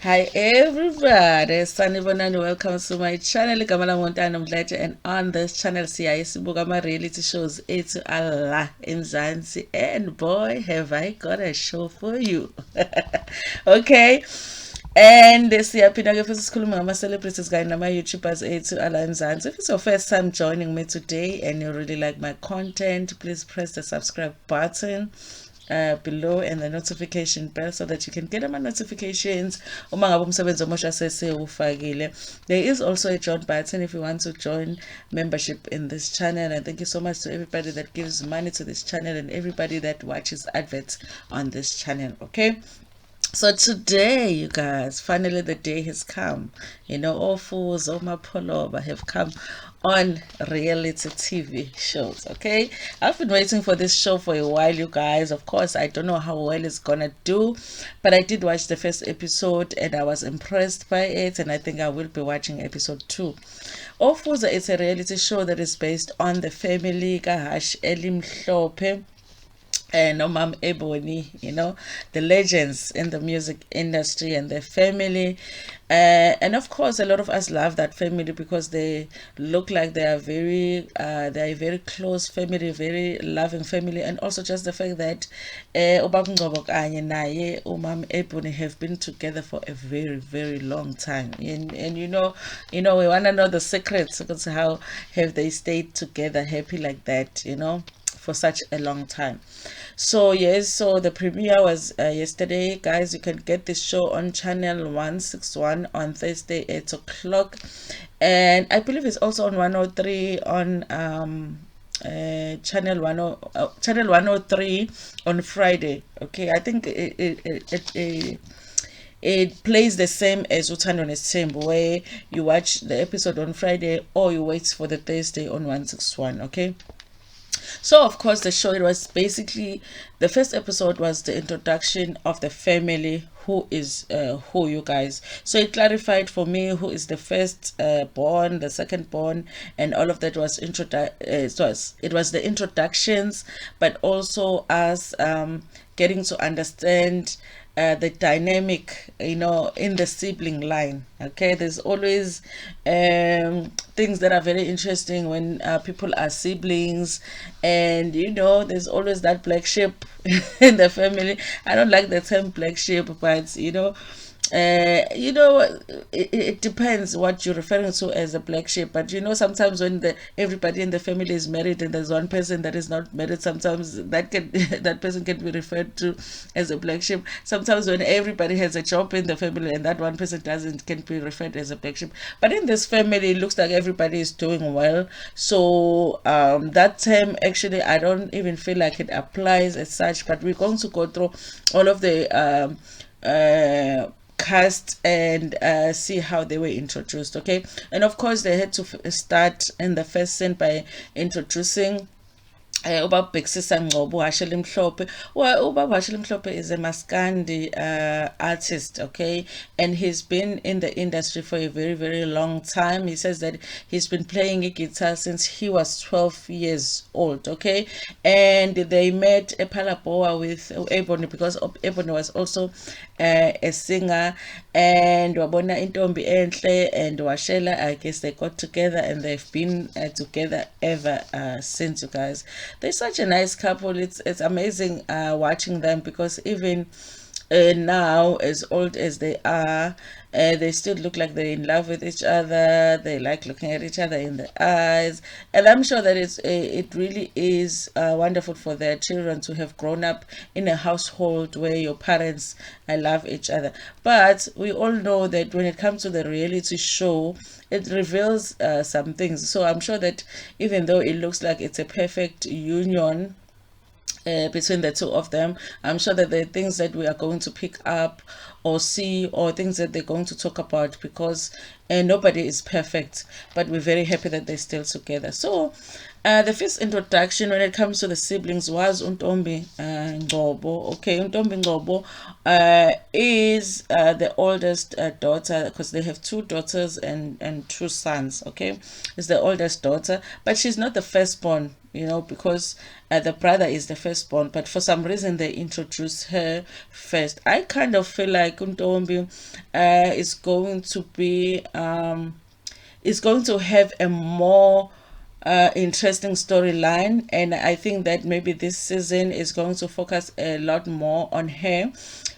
Hi everybody, sanibonani, welcome to my channel. Igama lami Ntando Mdletshe, and on this channel sibuka ama-reality shows ethu ala eMzansi, and boy have I got a show for you. Okay, and siyaphinda-ke futhi sikhulume ngama-celebrities kanye nama-YouTubers ethu ala eMzansi. If it's your first time joining me today and you really like my content, please press the subscribe button below and the notification bell so that you can get my notifications uma ngabe umsebenzi omusha sesiwufakile. There is also a join button if you want to join membership in this channel, and thank you so much to everybody that gives money to this channel and everybody that watches adverts on this channel. Okay, so today, you guys, finally the day has come. OFuze, Mapoloba have come on reality TV shows. Okay, I've been waiting for this show for a while, you guys. Of course, I don't know how well it's gonna do, but I did watch the first episode and I was impressed by it, and I think I will be watching episode 2. OFuze is a reality show that is based on the family Kahash Elimhlope and Omam Ebony, the legends in the music industry and their family. And of course, a lot of us love that family because they look like they are a very close family, very loving family, and also just the fact that Ubab Ngcobo kanye naye Umam Ebony have been together for a very, very long time. And we want to know the secrets because how have they stayed together happy like that, for such a long time. So yes, so the premiere was yesterday, guys. You can get this show on channel 161 on Thursday 8 o'clock, and I believe it's also on 103 on channel 103 on Friday. Okay, I think it plays the same as Ntando Nesthembu, where you watch the episode on Friday or you wait for the Thursday on 161. Okay, so of course the show, it was basically, the first episode was the introduction of the family, who is who, you guys. So it clarified for me who is the first born, the second born, and all of that was it was the introductions, but also us getting to understand the dynamic, in the sibling line. Okay, there's always things that are very interesting when people are siblings, and there's always that black sheep in the family. I don't like the term black sheep, but it depends what you're referring to as a black sheep. But sometimes when everybody in the family is married and there's one person that is not married, sometimes that person can be referred to as a black sheep. Sometimes when everybody has a job in the family and that one person doesn't, can be referred as a black sheep. But in this family, it looks like everybody is doing well. So that term, actually, I don't even feel like it applies as such. But we're going to go through all of the cast and see how they were introduced. Okay, and of course they had to start in the first scene by introducing ubabhekisisa Ngcobo Hashel Mhlophe. Well, ubaba Hashel Mhlophe is a Maskandi artist, okay, and he's been in the industry for a very, very long time. He says that he's been playing a guitar since he was 12 years old, okay, and they met Epalaboa with Ebony because Ebony was also a singer, and wabona intombi enhle and washela. I guess they got together and they've been together ever since, you guys. They're such a nice couple. It's amazing watching them because even now, as old as they are, they still look like they're in love with each other. They like looking at each other in the eyes, and I'm sure that it really is wonderful for their children to have grown up in a household where your parents love each other. But we all know that when it comes to the reality show, it reveals some things. So I'm sure that even though it looks like it's a perfect union between the two of them, I'm sure that there are things that we are going to pick up or see, or things that they're going to talk about, because nobody is perfect, but we're very happy that they're still together. So The first introduction when it comes to the siblings was Untombi Ngcobo. Okay, Untombi Ngcobo is the oldest daughter, because they have two daughters and two sons. Okay, is the oldest daughter, but she's not the firstborn. You know, because the brother is the firstborn, but for some reason they introduced her first. I kind of feel like Untombi is going to be is going to have a more interesting storyline, and I think that maybe this season is going to focus a lot more on her.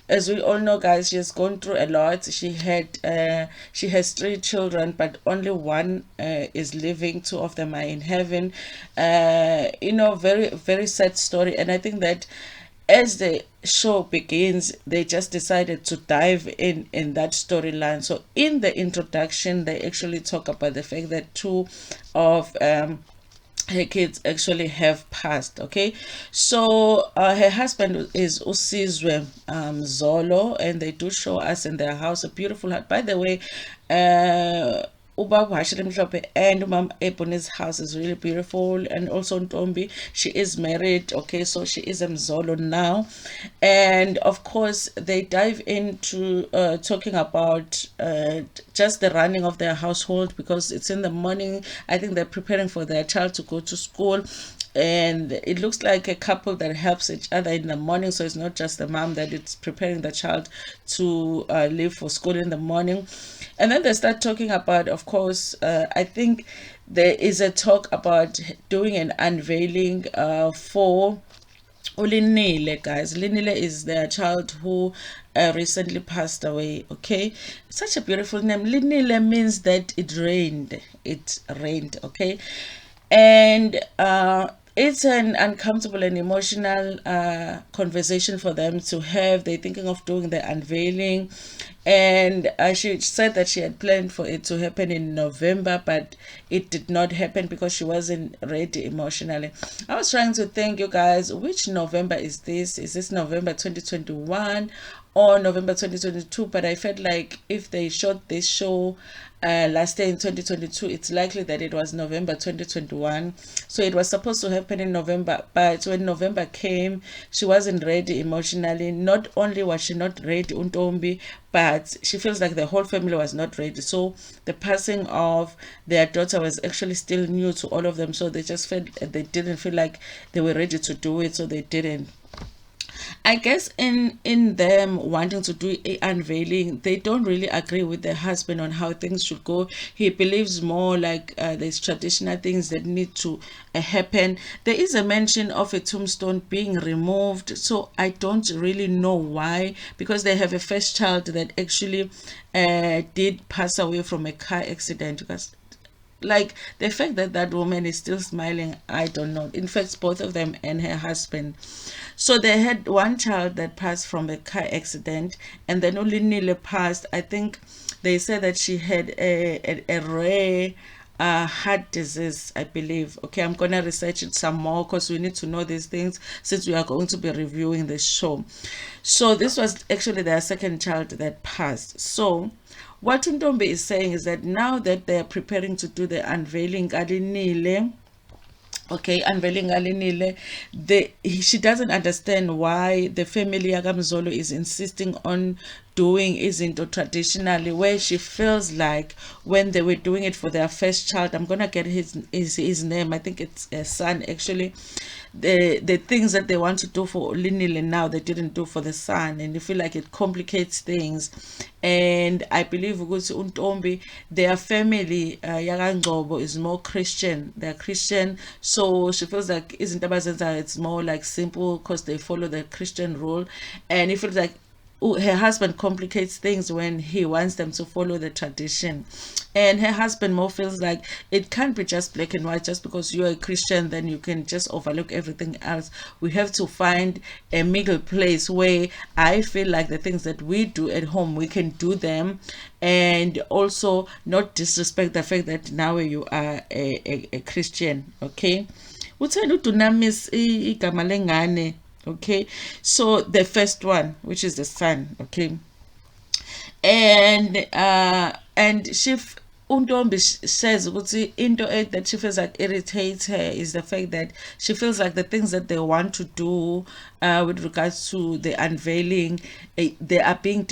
As we all know, guys, she has gone through a lot. She has three children, but only one is living. Two of them are in heaven. You know, very very sad story, and I think that as the show begins, they just decided to dive in that storyline. So in the introduction, they actually talk about the fact that two of her kids actually have passed. Okay, so her husband is Usizwe Zolo, and they do show us in their house a beautiful house. By the way, Ubaba Hashile Mhlophe and Mom Ebony's house is really beautiful, and also Ntombi, she is married. Okay, so she is a Mzolo now, and of course they dive into talking about just the running of their household, because it's in the morning. I think they're preparing for their child to go to school, and it looks like a couple that helps each other in the morning. So it's not just the mom that it's preparing the child to leave for school in the morning. And then they start talking about, of course, I think there is a talk about doing an unveiling for Ulinile, guys. Linile is their child who recently passed away. Okay, such a beautiful name. Linile means that it rained. It rained. Okay, and it's an uncomfortable and emotional conversation for them to have. They're thinking of doing the unveiling, and she said that she had planned for it to happen in November, but it did not happen because she wasn't ready emotionally. I was trying to think, you guys, which November is this? Is this November 2021 or November 2022? But I felt like if they shot this show last year in 2022, it's likely that it was November 2021. So it was supposed to happen in November, but when November came, she wasn't ready emotionally. Not only was she not ready, Untombi, but she feels like the whole family was not ready. So the passing of their daughter was actually still new to all of them. So they just felt they didn't feel like they were ready to do it, so they didn't. I guess in them wanting to do a unveiling, they don't really agree with their husband on how things should go. He believes more like there's traditional things that need to happen. There is a mention of a tombstone being removed, so I don't really know why, because they have a first child that actually did pass away from a car accident. Because like the fact that that woman is still smiling, I don't know. In fact, both of them and her husband. So they had one child that passed from a car accident, and then only Nile passed. I think they said that she had a rare heart disease, I believe. Okay, I'm gonna research it some more because we need to know these things since we are going to be reviewing the show. So this was actually their second child that passed. So what Ntombi is saying is that now that they are preparing to do the unveiling Alinile, okay, unveiling Alinile, she doesn't understand why the family Yagamzolo is insisting on doing izinto traditionally, where she feels like when they were doing it for their first child, I'm gonna get his name, I think it's a son actually, the things that they want to do for Linile now they didn't do for the son, and you feel like it complicates things. And I believe ukuthi Untombi, their family Ngcobo is more Christian. They're Christian, so she feels like izinto abazenzayo it's more like simple because they follow the Christian rule, and it feels like her husband complicates things when he wants them to follow the tradition. And her husband more feels like it can't be just black and white. Just because you're a Christian, then you can just overlook everything else. We have to find a middle place where I feel like the things that we do at home, we can do them, and also not disrespect the fact that now you are a Christian. Okay, uthanda udunamis igama lengane. Okay, so the first one, which is the son. Okay, and she Untombi says ukuthi into that she feels like irritates her is the fact that she feels like the things that they want to do with regards to the unveiling, they are being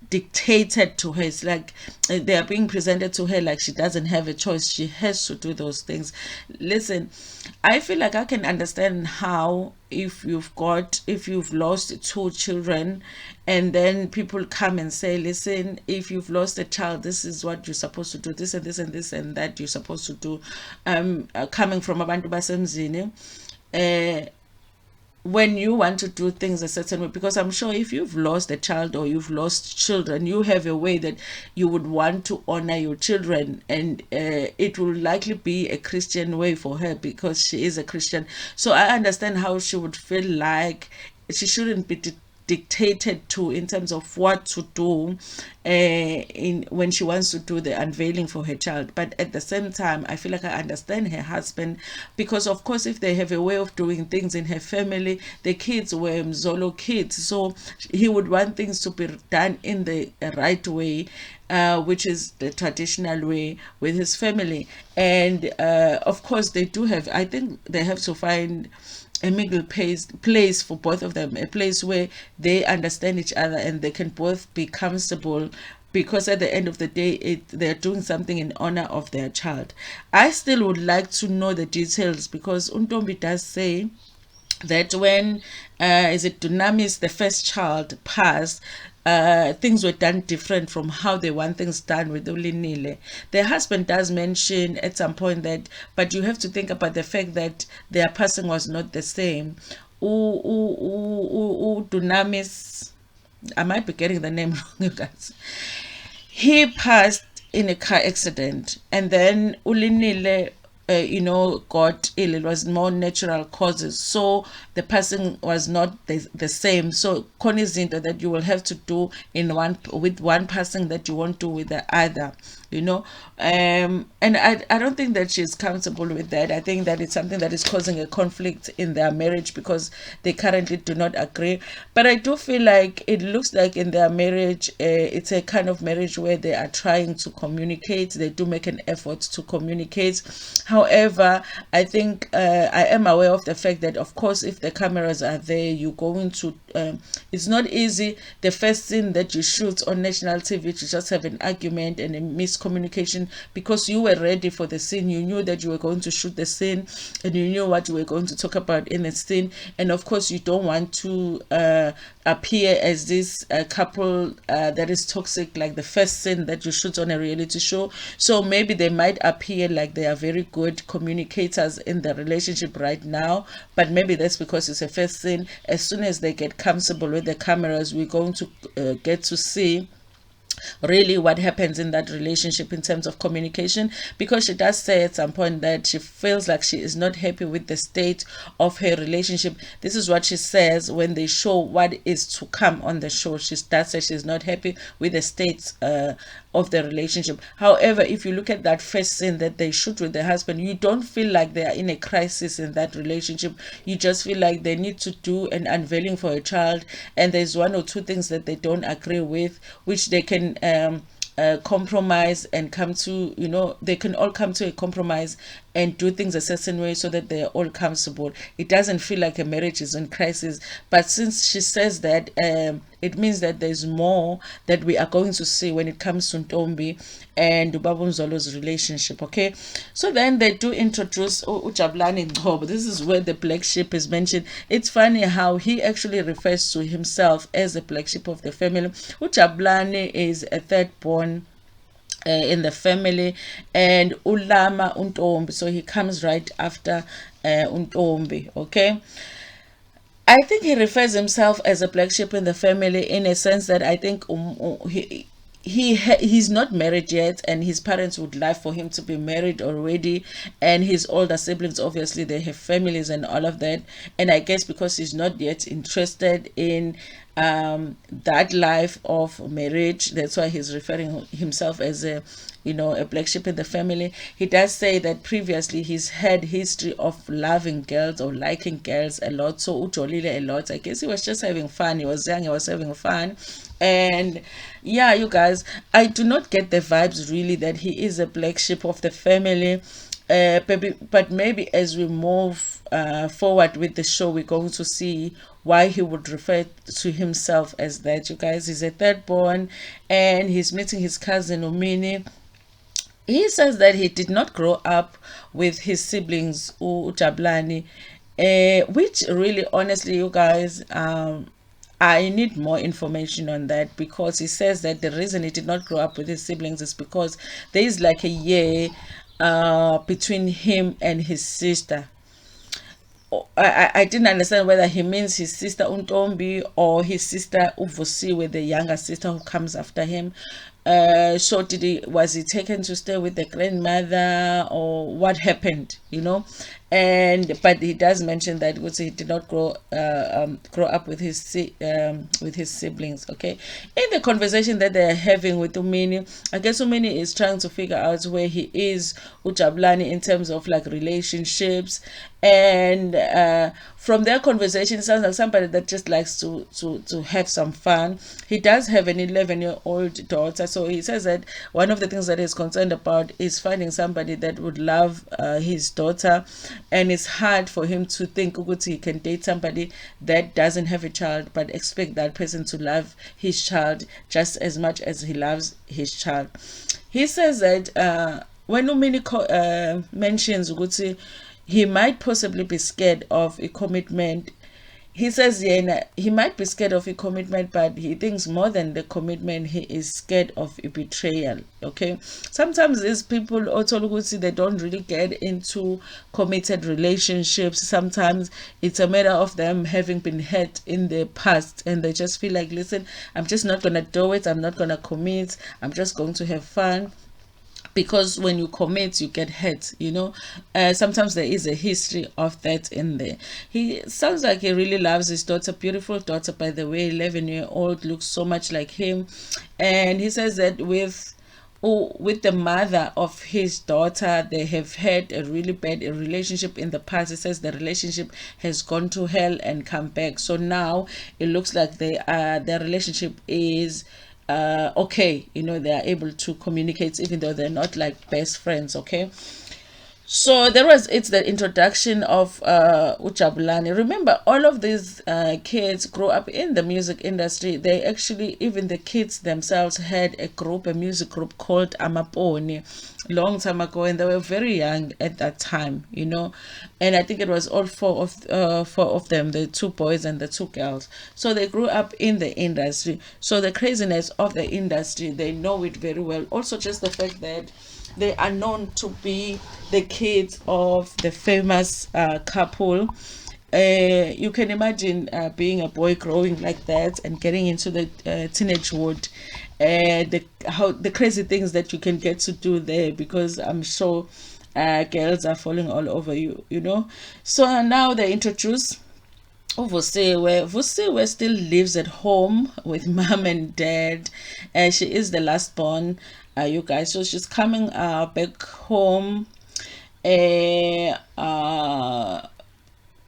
dictated to her. It's like they are being presented to her like she doesn't have a choice. She has to do those things. Listen, I feel like I can understand how if you've lost two children and then people come and say, listen, if you've lost a child, this is what you're supposed to do, this and this and this and that you're supposed to do, coming from abantu basemzini, when you want to do things a certain way, because I'm sure if you've lost a child or you've lost children, you have a way that you would want to honor your children, and it will likely be a Christian way for her because she is a Christian. So I understand how she would feel like she shouldn't be dictated to in terms of what to do in when she wants to do the unveiling for her child. But at the same time, I feel like I understand her husband, because of course if they have a way of doing things in her family, the kids were Mzolo kids, so he would want things to be done in the right way, which is the traditional way with his family. And of course they do have, I think they have to find a middle place for both of them, a place where they understand each other and they can both be comfortable, because at the end of the day they're doing something in honor of their child. I still would like to know the details, because Untombi does say that when is it Dunamis, the first child, passed, things were done different from how they want things done with Ulinile. The husband does mention at some point that, but you have to think about the fact that their passing was not the same. Dunamis, I might be getting the name wrong, you guys. He passed in a car accident, and then Ulinile got ill. It was more natural causes, so the passing was not the same. So Konizinto that you will have to do in with one passing that you won't do with the other, and I don't think that she's comfortable with that. I think that it's something that is causing a conflict in their marriage, because they currently do not agree. But I do feel like it looks like in their marriage, it's a kind of marriage where they are trying to communicate. They do make an effort to communicate. However, I think I am aware of the fact that, of course, if the cameras are there, you're going to it's not easy. The first scene that you shoot on national TV to just have an argument and a miscommunication, because you were ready for the scene. You knew that you were going to shoot the scene, and you knew what you were going to talk about in the scene. And of course, you don't want to appear as this couple that is toxic, like the first scene that you shoot on a reality show. So maybe they might appear like they are very good communicators in the relationship right now, but maybe that's because it's a first scene. As soon as they get comfortable with the cameras, we're going to get to see really what happens in that relationship in terms of communication, because she does say at some point that she feels like she is not happy with the state of her relationship. This is what she says when they show what is to come on the show. She does say she's not happy with the state of the relationship. However, if you look at that first scene that they shoot with the husband, you don't feel like they are in a crisis in that relationship. You just feel like they need to do an unveiling for a child, and there's one or two things that they don't agree with, which they can compromise and come to, they can all come to a compromise and do things a certain way so that they're all comfortable. It doesn't feel like a marriage is in crisis. But since she says that, it means that there's more that we are going to see when it comes to Ntombi and Ubaba Mzolo's relationship. Okay, so then they do introduce Ujabulani Ngcobo. This is where the black sheep is mentioned. It's funny how he actually refers to himself as the black sheep of the family. Ujabulani is a third born in the family, and Ulama Untombi, so he comes right after Untombi. Okay, I think he refers himself as a black sheep in the family, in a sense that I think he's not married yet, and his parents would like for him to be married already, and his older siblings, obviously they have families and all of that. And I guess because he's not yet interested in that life of marriage. That's why he's referring himself as a, a black sheep in the family. He does say that previously he's had history of loving girls or liking girls a lot, so ujolile a lot. I guess he was just having fun. He was young, he was having fun. And yeah, you guys, I do not get the vibes really that he is a black sheep of the family. But maybe as we move forward with the show, we're going to see why he would refer to himself as that. You guys, he's a third born, and he's meeting his cousin Umini. He says that he did not grow up with his siblings Ujabulani, which really, honestly, you guys, I need more information on that, because he says that the reason he did not grow up with his siblings is because there is like a year between him and his sister. I didn't understand whether he means his sister Untombi or his sister Uvosiwe, the younger sister who comes after him. So was he taken to stay with the grandmother, or what happened, And but he does mention that he did not grow up with his siblings. Okay, in the conversation that they are having with Umini, I guess Umini is trying to figure out where he is Ujabulani in terms of like relationships, and from their conversation, it sounds like somebody that just likes to have some fun. He does have an 11-year-old daughter, so he says that one of the things that he's concerned about is finding somebody that would love his daughter, and it's hard for him to think he can date somebody that doesn't have a child but expect that person to love his child just as much as he loves his child. He says that when Umini mentions he might possibly be scared of a commitment. He says he might be scared of a commitment, but he thinks more than the commitment, he is scared of a betrayal. Okay, sometimes these people also they don't really get into committed relationships. Sometimes it's a matter of them having been hurt in the past, and they just feel like, listen, I'm just not gonna do it, I'm not gonna commit, I'm just going to have fun. Because when you commit, you get hurt, sometimes there is a history of that in there. He sounds like he really loves his daughter, beautiful daughter, by the way, 11-year-old, looks so much like him. And he says that with the mother of his daughter, they have had a really bad relationship in the past. He says the relationship has gone to hell and come back, so now it looks like their relationship is okay, they are able to communicate even though they're not like best friends. Okay, so it's the introduction of Ujabulani. Remember, all of these kids grow up in the music industry. They actually, even the kids themselves, had a music group called Amaponi long time ago, and they were very young at that time, and I think it was all four of them, the two boys and the two girls. So they grew up in the industry, so the craziness of the industry, they know it very well. Also, just the fact that they are known to be the kids of the famous couple. You can imagine being a boy growing like that and getting into the teenagehood, the crazy things that you can get to do there, because I'm sure girls are falling all over you, So now they introduce Vusiwe still lives at home with mom and dad. She is the last born, you guys. So she's coming back home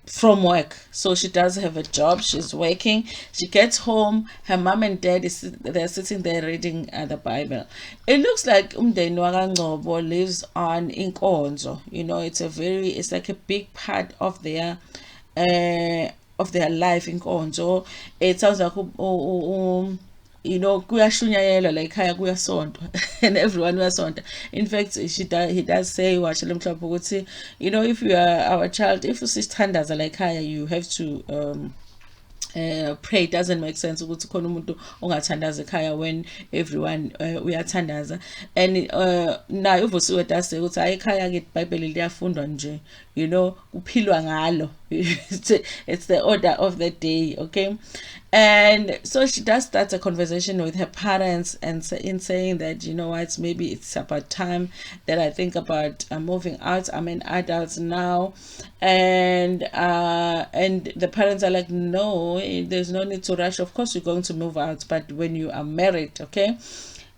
from work. So she does have a job, she's working. She gets home, her mom and dad they're sitting there reading the Bible. It looks like umndeni Ngcobo lives on Nkonzo. It's like a big part of their life in Nkonzo. It sounds like kuyashunyayelwa la ekhaya kuyasontwa and everyone uyasonta. In fact, he does say washele mhlawumbe ukuthi if you are our child, if usithandaza la ekhaya, you have to pray. It doesn't make sense ukuthi khona umuntu ongathandaza ekhaya when everyone uyathandaza. And naye uVusiwe does say ukuthi hayi ekhaya ke iBhayibheli liyafundwa nje, kuphilwa ngalo. It's the order of the day, okay? And so she does start a conversation with her parents and in saying that, you know what, maybe it's about time that I think about moving out. I'm an adult now. And the parents are like, no, there's no need to rush. Of course you're going to move out, but when you are married, okay?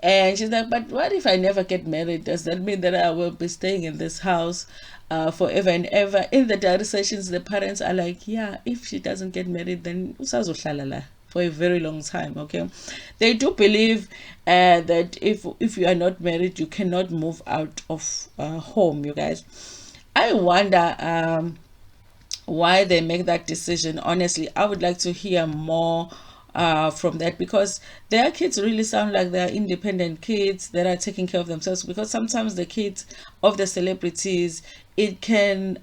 And she's like, but what if I never get married? Does that mean that I will be staying in this house forever and ever? In the diary sessions, the parents are like, yeah, if she doesn't get married, then usazohlala la for a very long time, okay? They do believe that if you are not married, you cannot move out of home, you guys. I wonder why they make that decision. Honestly, I would like to hear more from that, because their kids really sound like they're independent kids that are taking care of themselves. Because sometimes the kids of the celebrities, it can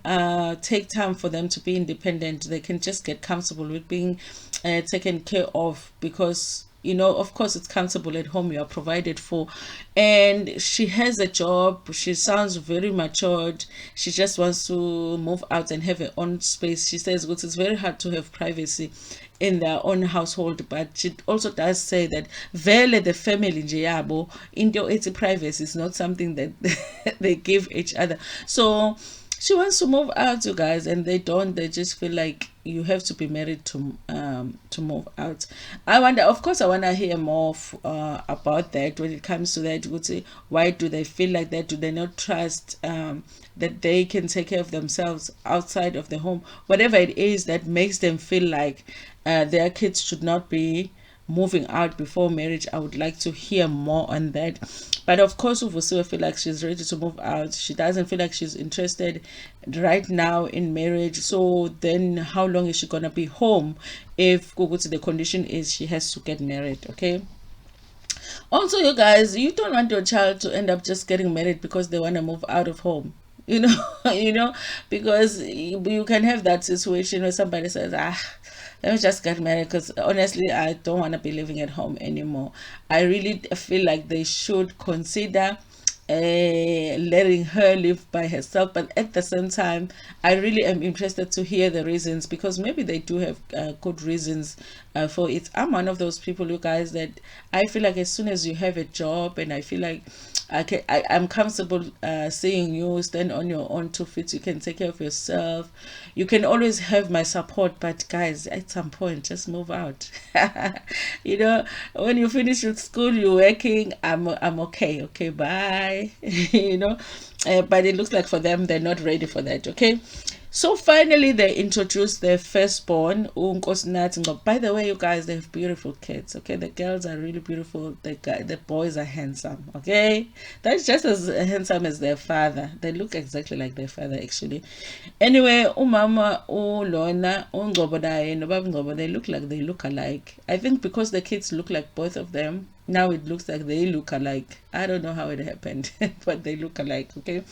take time for them to be independent. They can just get comfortable with being taken care of, because of course it's comfortable at home, you are provided for. And she has a job, she sounds very matured, she just wants to move out and have her own space. She says it's very hard to have privacy in their own household, but she also does say that vele the family nje yabo into ethi privacy is not something that they give each other. So she wants to move out, you guys, and they don't. They just feel like you have to be married to move out. I wonder, of course, I want to hear more about that when it comes to that. Would say, why do they feel like that? Do they not trust that they can take care of themselves outside of the home? Whatever it is that makes them feel like their kids should not be moving out before marriage, I would like to hear more on that. But of course, Uvusiwe feel like she's ready to move out. She doesn't feel like she's interested right now in marriage. So then how long is she gonna be home if the condition is she has to get married? Okay. Also, you guys, you don't want your child to end up just getting married because they want to move out of home. Because you can have that situation where somebody says, let me just get married, because honestly I don't want to be living at home anymore. I really feel like they should consider letting her live by herself, but at the same time I really am interested to hear the reasons, because maybe they do have good reasons for it. I'm one of those people, you guys, that I feel like as soon as you have a job and I feel like I'm comfortable seeing you stand on your own 2 feet, you can take care of yourself, you can always have my support. But guys, at some point just move out. When you finish with school, you're working, I'm okay, bye. But it looks like for them they're not ready for that. Okay, so finally they introduced their firstborn, Ngcobo. By the way, you guys, they have beautiful kids. Okay, the girls are really beautiful, the boys are handsome. Okay, that's just as handsome as their father. They look exactly like their father, actually. Anyway, umama ulona uNgcobo naye nobaba Ngcobo, they look alike. I think because the kids look like both of them, now it looks like they look alike. I don't know how it happened, but they look alike. Okay,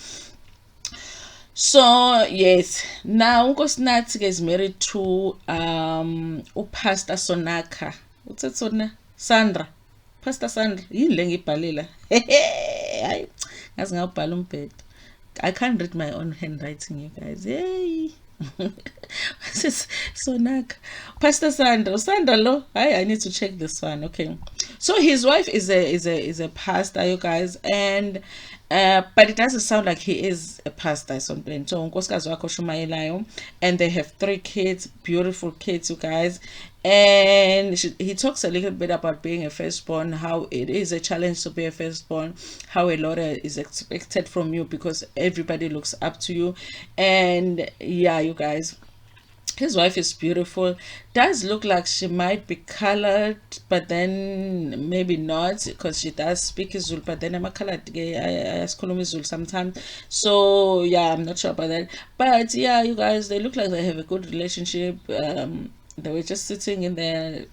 so yes, now uNkosinathi is married to Pastor Sonaka. What's that, Sandra? Pastor Sandra yini le ngibhalela. Hayi ngazi ngawubhala umbhedo. I can't read my own handwriting, you guys. Hey. Sonaka, Pastor Sandra lo. I need to check this one. Okay, so his wife is a pastor, you guys, and but it doesn't sound like he is a pastor. So unkosikazi wakhe oshumayelayo, and they have 3 kids, beautiful kids, you guys. And he talks a little bit about being a firstborn, how it is a challenge to be a firstborn, how a lot is expected from you because everybody looks up to you. And yeah, you guys, his wife is beautiful. Does look like she might be colored, but then maybe not, because she does speak Zulu, but then I'm a colored Zulu sometimes. So yeah, I'm not sure about that. But yeah, you guys, they look like they have a good relationship. They were just sitting in their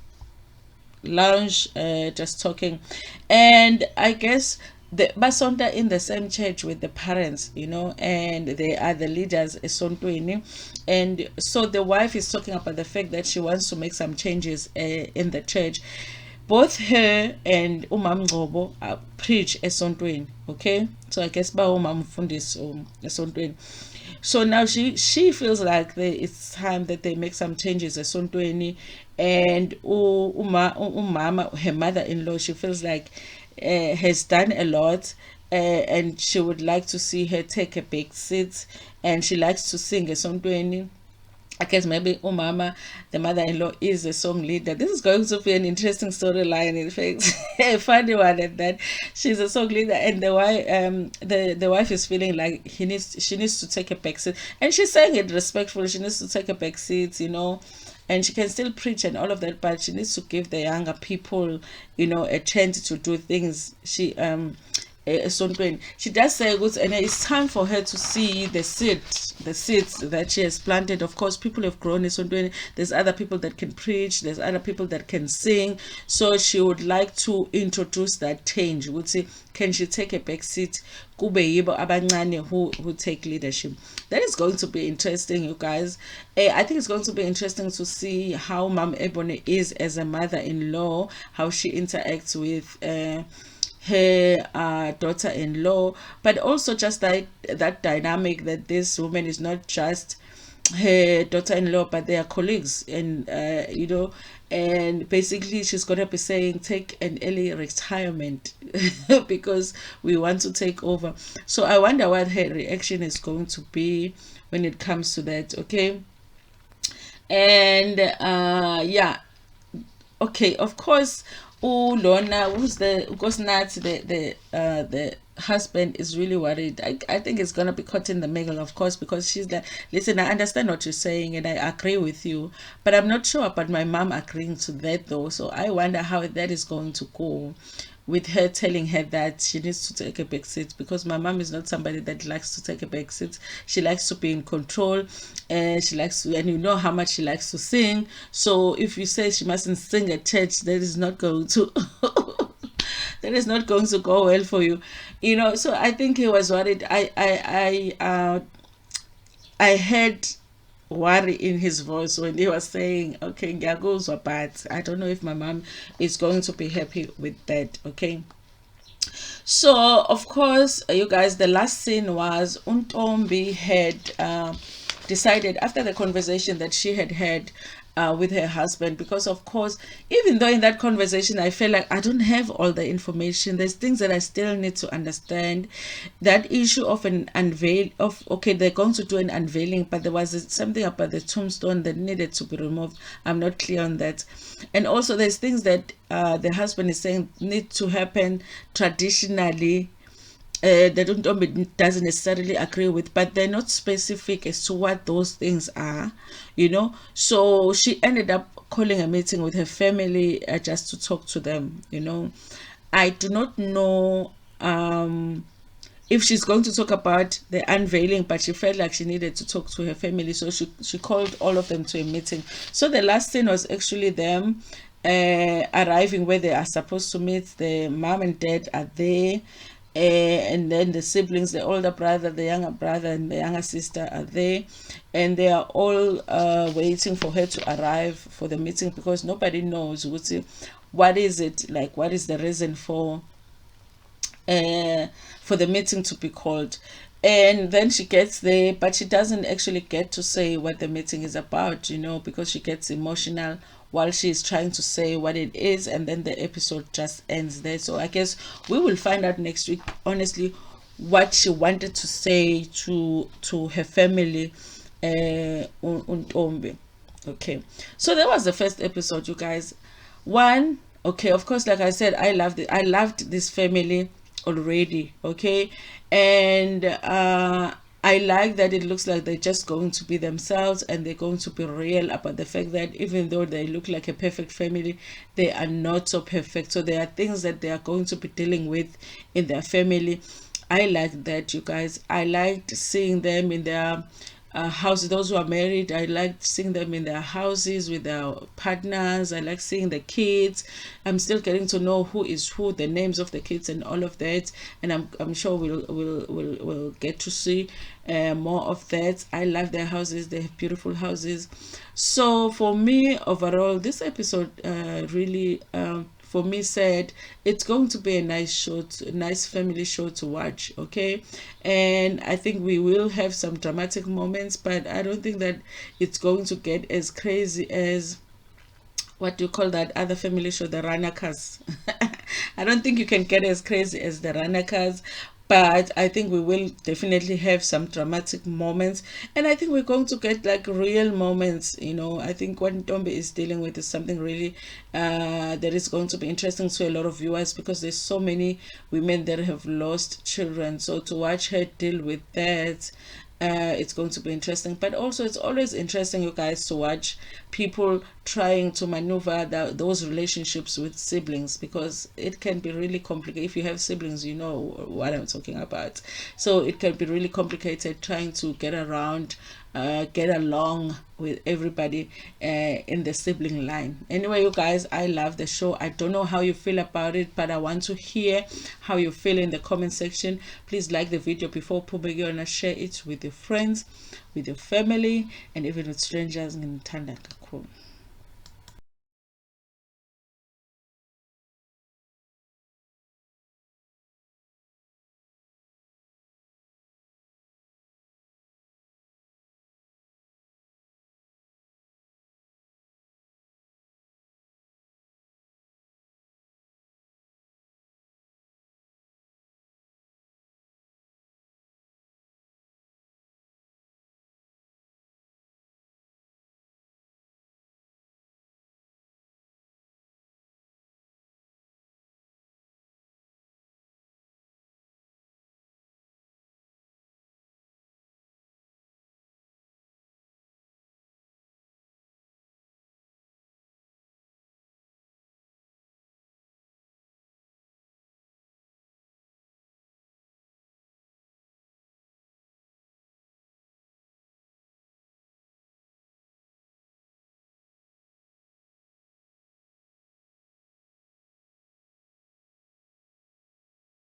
lounge, just talking, and I guess the basonta in the same church with the parents, and they are the leaders esontweni. And so the wife is talking about the fact that she wants to make some changes in the church. Both her and Ngcobo preach esontweni. Okay, so I guess ba umam mfundisi esontweni. So now she feels like it's time that they make some changes esontweni, and umama, her mother-in-law, she feels like has done a lot, and she would like to see her take a back seat, and she likes to sing esontweni. I guess maybe Umama, the mother-in-law, is a song leader. This is going to be an interesting storyline. In fact, a funny one at that. She's a song leader, and the wife is feeling like she needs to take a back seat, and she's saying it respectfully. She needs to take a back seat, and she can still preach and all of that, but she needs to give the younger people, a chance to do things. She does say good, and it's time for her to see the seeds that she has planted. Of course, people have grown. There's other people that can preach, there's other people that can sing, so she would like to introduce that change. Would say, can she take a back seat? Kube yibo abancane who take leadership. That is going to be interesting, you guys. I think it's going to be interesting to see how Mom Ebony is as a mother-in-law, how she interacts with her daughter-in-law, but also just that dynamic that this woman is not just her daughter-in-law, but they are colleagues, and and basically she's gonna be saying take an early retirement because we want to take over. So I wonder what her reaction is going to be when it comes to that. Okay. And yeah, okay, of course, Lorna, who's the Gosnat, the husband, is really worried. I think it's gonna be caught in the middle, of course, because she's like, listen, I understand what you're saying and I agree with you, but I'm not sure about my mom agreeing to that though. So I wonder how that is going to go, with her telling her that she needs to take a back seat, because my mom is not somebody that likes to take a back seat. She likes to be in control, and she likes to, and you know how much she likes to sing. So if you say she mustn't sing at church, that is not going to that is not going to go well for you, So I think he was worried. I heard worry in his voice when he was saying, okay, ngiyakuzwa, but I don't know if my mom is going to be happy with that. Okay. So of course, you guys, the last scene was Untombi had decided, after the conversation that she had with her husband, because of course, even though in that conversation I felt like I don't have all the information, there's things that I still need to understand. That issue of an unveil of, okay, they're going to do an unveiling, but there was something about the tombstone that needed to be removed. I'm not clear on that. And also there's things that the husband is saying need to happen traditionally, that Ntombi doesn't necessarily agree with, but they're not specific as to what those things are, So she ended up calling a meeting with her family just to talk to them. I do not know if she's going to talk about the unveiling, but she felt like she needed to talk to her family, so she called all of them to a meeting. So the last scene was actually them arriving where they are supposed to meet. The mom and dad are there, and then the siblings, the older brother, the younger brother, and the younger sister are there, and they are all waiting for her to arrive for the meeting, because nobody knows what is it like, what is the reason for the meeting to be called. And then she gets there, but she doesn't actually get to say what the meeting is about, because she gets emotional while she's trying to say what it is, and then the episode just ends there. So I guess we will find out next week, honestly, what she wanted to say to her family, Untombi. Okay, so that was the first episode, you guys. One, okay, of course, like I said, I loved this family already. Okay, and I like that it looks like they're just going to be themselves, and they're going to be real about the fact that even though they look like a perfect family, they are not so perfect. So there are things that they are going to be dealing with in their family. I like that, you guys. I liked seeing them in their houses. Those who are married, I like seeing them in their houses with their partners. I like seeing the kids. I'm still getting to know who is who, the names of the kids and all of that, and I'm sure we'll get to see more of that. I love their houses. They have beautiful houses. So for me, overall, this episode really for me said, it's going to be a nice show, a nice family show to watch, okay? And I think we will have some dramatic moments, but I don't think that it's going to get as crazy as, what do you call that other family show, the Ranakas? I don't think you can get as crazy as the Ranakas, but I think we will definitely have some dramatic moments, and I think we're going to get like real moments. I think what Ntombi is dealing with is something really that is going to be interesting to a lot of viewers, because there's so many women that have lost children. So to watch her deal with that, it's going to be interesting. But also, it's always interesting, you guys, to watch people trying to maneuver those relationships with siblings, because it can be really complicated. If you have siblings, you know what I'm talking about. So it can be really complicated trying to get around, get along with everybody in the sibling line. Anyway, you guys, I love the show. I don't know how you feel about it, but I want to hear how you feel in the comment section. Please like the video before Pubegi, and share it with your friends, with your family, and even with strangers. Ntando kakhulu.